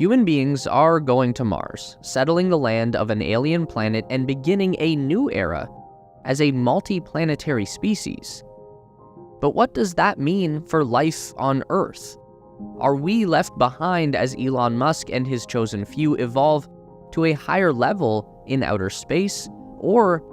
Human beings are going to Mars, settling the land of an alien planet and beginning a new era as a multi-planetary species. But what does that mean for life on Earth? Are we left behind as Elon Musk and his chosen few evolve to a higher level in outer space? Or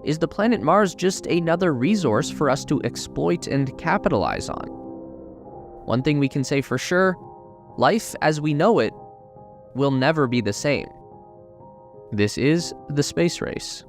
is the planet Mars just another resource for us to exploit and capitalize on? One thing we can say for sure, life as we know it will never be the same. This is the space race.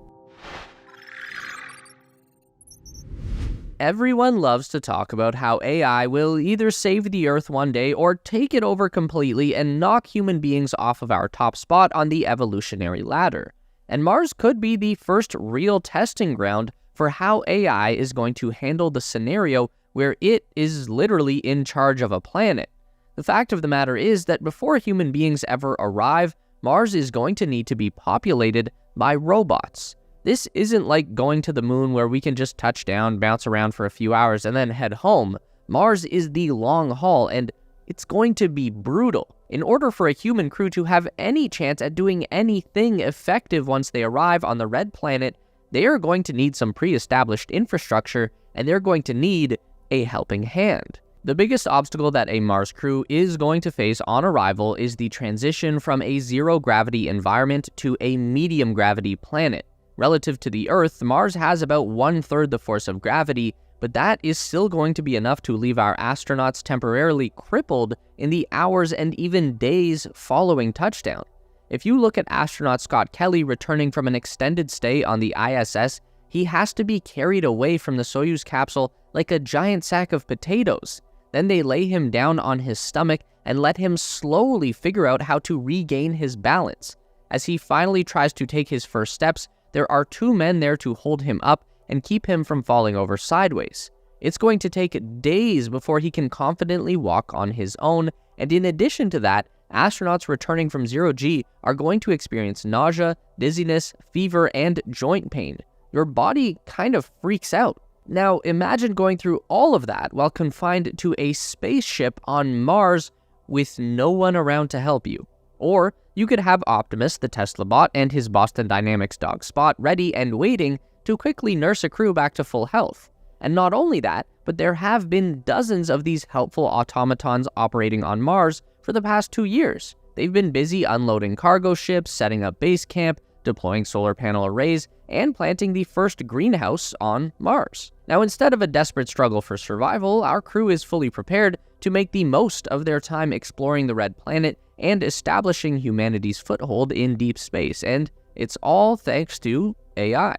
Everyone loves to talk about how AI will either save the Earth one day or take it over completely and knock human beings off of our top spot on the evolutionary ladder. And Mars could be the first real testing ground for how AI is going to handle the scenario where it is literally in charge of a planet. The fact of the matter is that before human beings ever arrive, Mars is going to need to be populated by robots. This isn't like going to the moon where we can just touch down, bounce around for a few hours, and then head home. Mars is the long haul, and it's going to be brutal. In order for a human crew to have any chance at doing anything effective once they arrive on the red planet, they are going to need some pre-established infrastructure, and they're going to need a helping hand. The biggest obstacle that a Mars crew is going to face on arrival is the transition from a zero-gravity environment to a medium-gravity planet. Relative to the Earth, Mars has about 1/3 the force of gravity, but that is still going to be enough to leave our astronauts temporarily crippled in the hours and even days following touchdown. If you look at astronaut Scott Kelly returning from an extended stay on the ISS, he has to be carried away from the Soyuz capsule like a giant sack of potatoes. Then they lay him down on his stomach and let him slowly figure out how to regain his balance. As he finally tries to take his first steps, there are 2 men there to hold him up and keep him from falling over sideways. It's going to take days before he can confidently walk on his own, and in addition to that, astronauts returning from 0G are going to experience nausea, dizziness, fever, and joint pain. Your body kind of freaks out. Now, imagine going through all of that while confined to a spaceship on Mars with no one around to help you. Or you could have Optimus, the Tesla bot, and his Boston Dynamics dog Spot ready and waiting to quickly nurse a crew back to full health. And not only that, but there have been dozens of these helpful automatons operating on Mars for the past 2 years. They've been busy unloading cargo ships, setting up base camp, deploying solar panel arrays, and planting the first greenhouse on Mars. Now, instead of a desperate struggle for survival, our crew is fully prepared to make the most of their time exploring the red planet and establishing humanity's foothold in deep space, and it's all thanks to AI.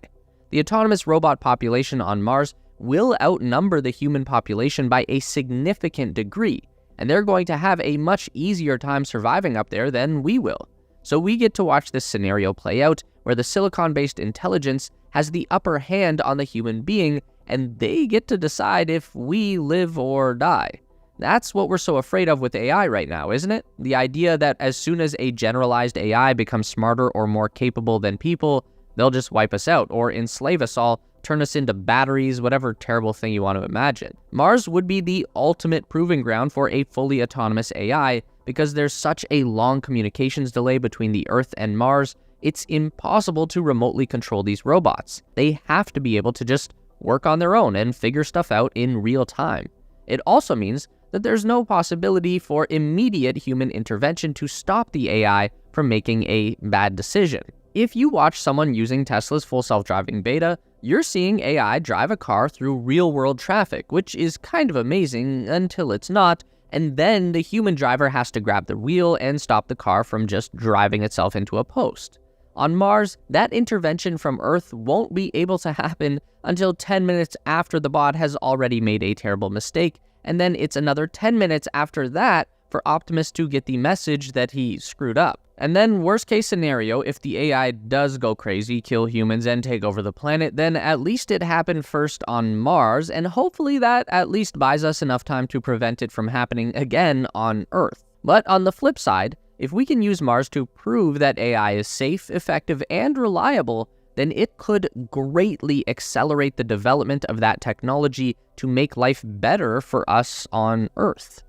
The autonomous robot population on Mars will outnumber the human population by a significant degree, and they're going to have a much easier time surviving up there than we will. So we get to watch this scenario play out where the silicon-based intelligence has the upper hand on the human being, and they get to decide if we live or die. That's what we're so afraid of with AI right now, isn't it? The idea that as soon as a generalized AI becomes smarter or more capable than people, they'll just wipe us out or enslave us all, turn us into batteries, whatever terrible thing you want to imagine. Mars would be the ultimate proving ground for a fully autonomous AI because there's such a long communications delay between the Earth and Mars, it's impossible to remotely control these robots. They have to be able to just work on their own and figure stuff out in real time. It also means that there's no possibility for immediate human intervention to stop the AI from making a bad decision. If you watch someone using Tesla's full self-driving beta, you're seeing AI drive a car through real-world traffic, which is kind of amazing until it's not, and then the human driver has to grab the wheel and stop the car from just driving itself into a post. On Mars, that intervention from Earth won't be able to happen until 10 minutes after the bot has already made a terrible mistake, and then it's another 10 minutes after that for Optimus to get the message that he screwed up. And then worst case scenario, if the AI does go crazy, kill humans, and take over the planet, then at least it happened first on Mars, and hopefully that at least buys us enough time to prevent it from happening again on Earth. But on the flip side, if we can use Mars to prove that AI is safe, effective, and reliable, then it could greatly accelerate the development of that technology to make life better for us on Earth.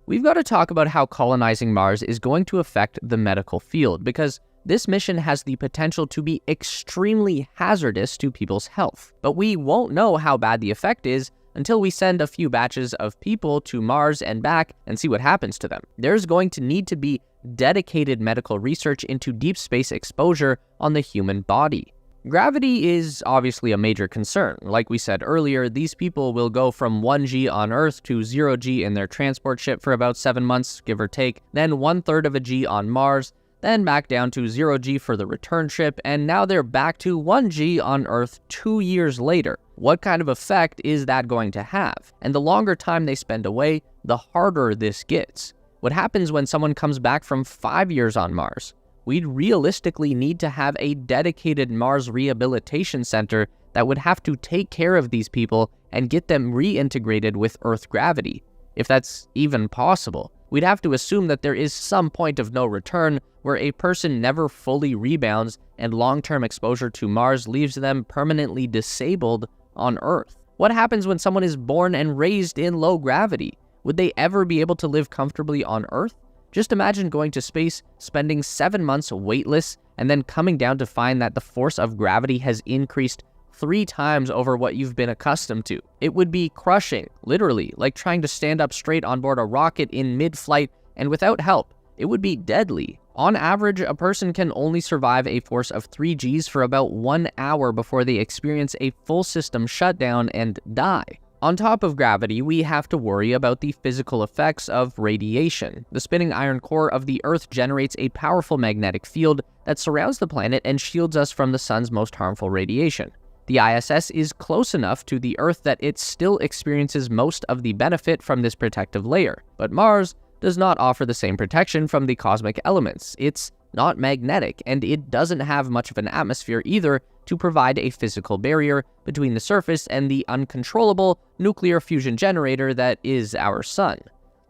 we've got to talk about how colonizing Mars is going to affect the medical field, because this mission has the potential to be extremely hazardous to people's health. But we won't know how bad the effect is until we send a few batches of people to Mars and back and see what happens to them. There's going to need to be dedicated medical research into deep space exposure on the human body. Gravity is obviously a major concern. Like we said earlier, these people will go from 1G on Earth to 0G in their transport ship for about 7 months, give or take, then 1/3 of a G on Mars, then back down to 0G for the return ship, and now they're back to 1G on Earth 2 years later. What kind of effect is that going to have? And the longer time they spend away, the harder this gets. What happens when someone comes back from 5 years on Mars? We'd realistically need to have a dedicated Mars rehabilitation center that would have to take care of these people and get them reintegrated with Earth gravity, if that's even possible. We'd have to assume that there is some point of no return where a person never fully rebounds and long-term exposure to Mars leaves them permanently disabled on Earth. What happens when someone is born and raised in low gravity? Would they ever be able to live comfortably on Earth? Just imagine going to space, spending 7 months weightless, and then coming down to find that the force of gravity has increased 3 times over what you've been accustomed to. It would be crushing, literally, like trying to stand up straight on board a rocket in mid-flight and without help. It would be deadly. On average, a person can only survive a force of 3 Gs for about 1 hour before they experience a full system shutdown and die. On top of gravity, we have to worry about the physical effects of radiation. The spinning iron core of the Earth generates a powerful magnetic field that surrounds the planet and shields us from the sun's most harmful radiation. The ISS is close enough to the Earth that it still experiences most of the benefit from this protective layer, but Mars does not offer the same protection from the cosmic elements. It's not magnetic, and it doesn't have much of an atmosphere either to provide a physical barrier between the surface and the uncontrollable nuclear fusion generator that is our sun.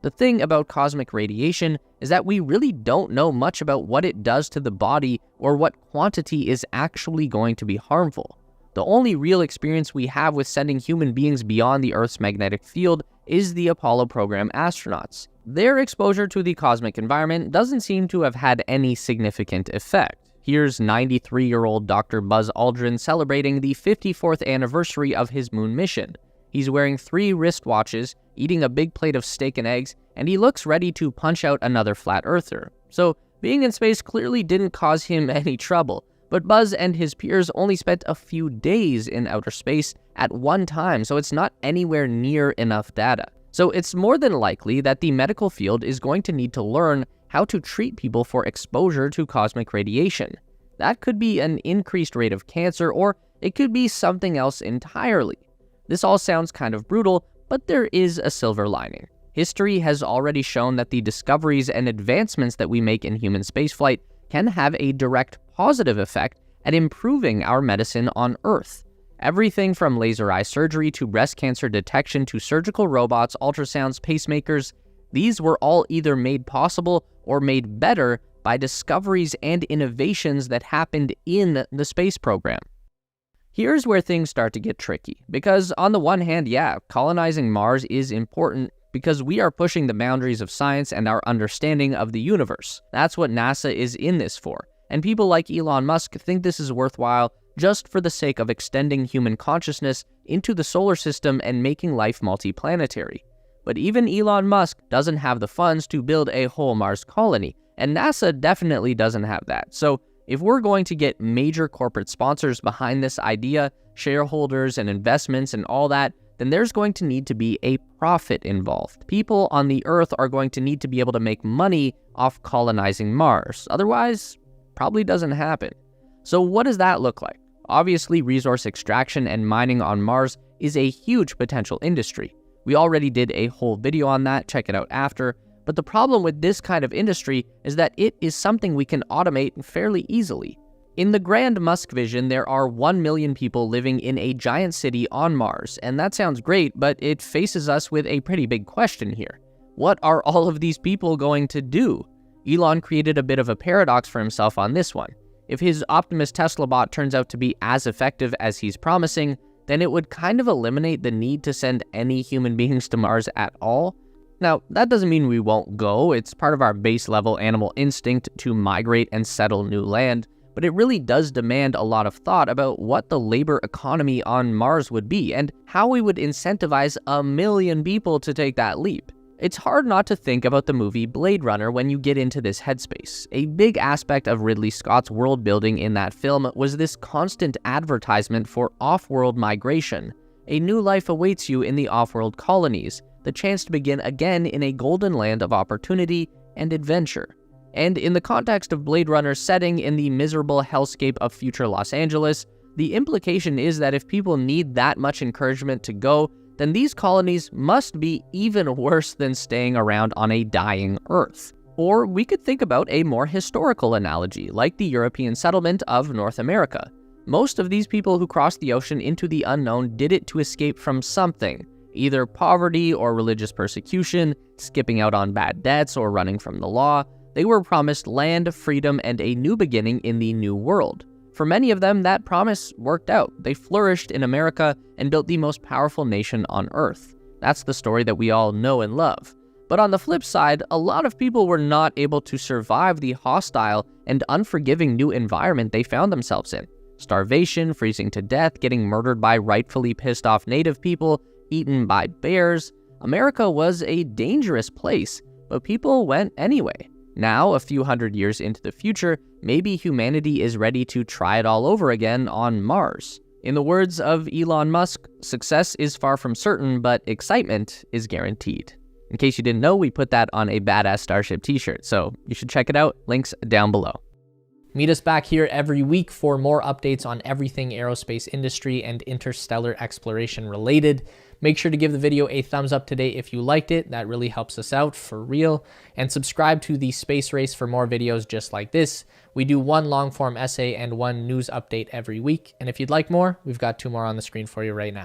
The thing about cosmic radiation is that we really don't know much about what it does to the body or what quantity is actually going to be harmful. The only real experience we have with sending human beings beyond the Earth's magnetic field is the Apollo program astronauts. Their exposure to the cosmic environment doesn't seem to have had any significant effect. Here's 93-year-old Dr. Buzz Aldrin celebrating the 54th anniversary of his moon mission. He's wearing 3 wristwatches, eating a big plate of steak and eggs, and he looks ready to punch out another flat earther. So being in space clearly didn't cause him any trouble, but Buzz and his peers only spent a few days in outer space at one time, so it's not anywhere near enough data. So it's more than likely that the medical field is going to need to learn how to treat people for exposure to cosmic radiation. That could be an increased rate of cancer, or it could be something else entirely. This all sounds kind of brutal, but there is a silver lining. History has already shown that the discoveries and advancements that we make in human spaceflight can have a direct positive effect at improving our medicine on Earth. Everything from laser eye surgery to breast cancer detection to surgical robots, ultrasounds, pacemakers, these were all either made possible or made better by discoveries and innovations that happened in the space program. Here's where things start to get tricky, because on the one hand, yeah, colonizing Mars is important because we are pushing the boundaries of science and our understanding of the universe. That's what NASA is in this for, and people like Elon Musk think this is worthwhile just for the sake of extending human consciousness into the solar system and making life multiplanetary. But even Elon Musk doesn't have the funds to build a whole Mars colony, and NASA definitely doesn't have that. So if we're going to get major corporate sponsors behind this idea, shareholders and investments and all that, then there's going to need to be a profit involved. People on the Earth are going to need to be able to make money off colonizing Mars. Otherwise, probably doesn't happen. So what does that look like? Obviously, resource extraction and mining on Mars is a huge potential industry. We already did a whole video on that, check it out after. But the problem with this kind of industry is that it is something we can automate fairly easily. In the grand Musk vision, there are 1 million people living in a giant city on Mars, and that sounds great, but it faces us with a pretty big question here. What are all of these people going to do? Elon created a bit of a paradox for himself on this one. If his Optimus Tesla bot turns out to be as effective as he's promising, then it would kind of eliminate the need to send any human beings to Mars at all. Now, that doesn't mean we won't go. It's part of our base level animal instinct to migrate and settle new land, but it really does demand a lot of thought about what the labor economy on Mars would be and how we would incentivize 1 million people to take that leap. It's hard not to think about the movie Blade Runner when you get into this headspace. A big aspect of Ridley Scott's world building in that film was this constant advertisement for off-world migration. A new life awaits you in the off-world colonies, the chance to begin again in a golden land of opportunity and adventure. And in the context of Blade Runner's setting in the miserable hellscape of future Los Angeles, the implication is that if people need that much encouragement to go, then these colonies must be even worse than staying around on a dying Earth. Or we could think about a more historical analogy, like the European settlement of North America. Most of these people who crossed the ocean into the unknown did it to escape from something, either poverty or religious persecution, skipping out on bad debts, or running from the law. They were promised land, freedom, and a new beginning in the New World. For many of them, that promise worked out. They flourished in America and built the most powerful nation on Earth. That's the story that we all know and love. But on the flip side, a lot of people were not able to survive the hostile and unforgiving new environment they found themselves in. Starvation, freezing to death, getting murdered by rightfully pissed off native people, eaten by bears. America was a dangerous place, but people went anyway. Now, a few hundred years into the future, maybe humanity is ready to try it all over again on Mars. In the words of Elon Musk, success is far from certain, but excitement is guaranteed. In case you didn't know, we put that on a Badass Starship t-shirt, so you should check it out. Links down below. Meet us back here every week for more updates on everything aerospace industry and interstellar exploration related. Make sure to give the video a thumbs up today if you liked it. That really helps us out for real. And subscribe to the Space Race for more videos just like this. We do one long form essay and one news update every week. And if you'd like more, we've got 2 more on the screen for you right now.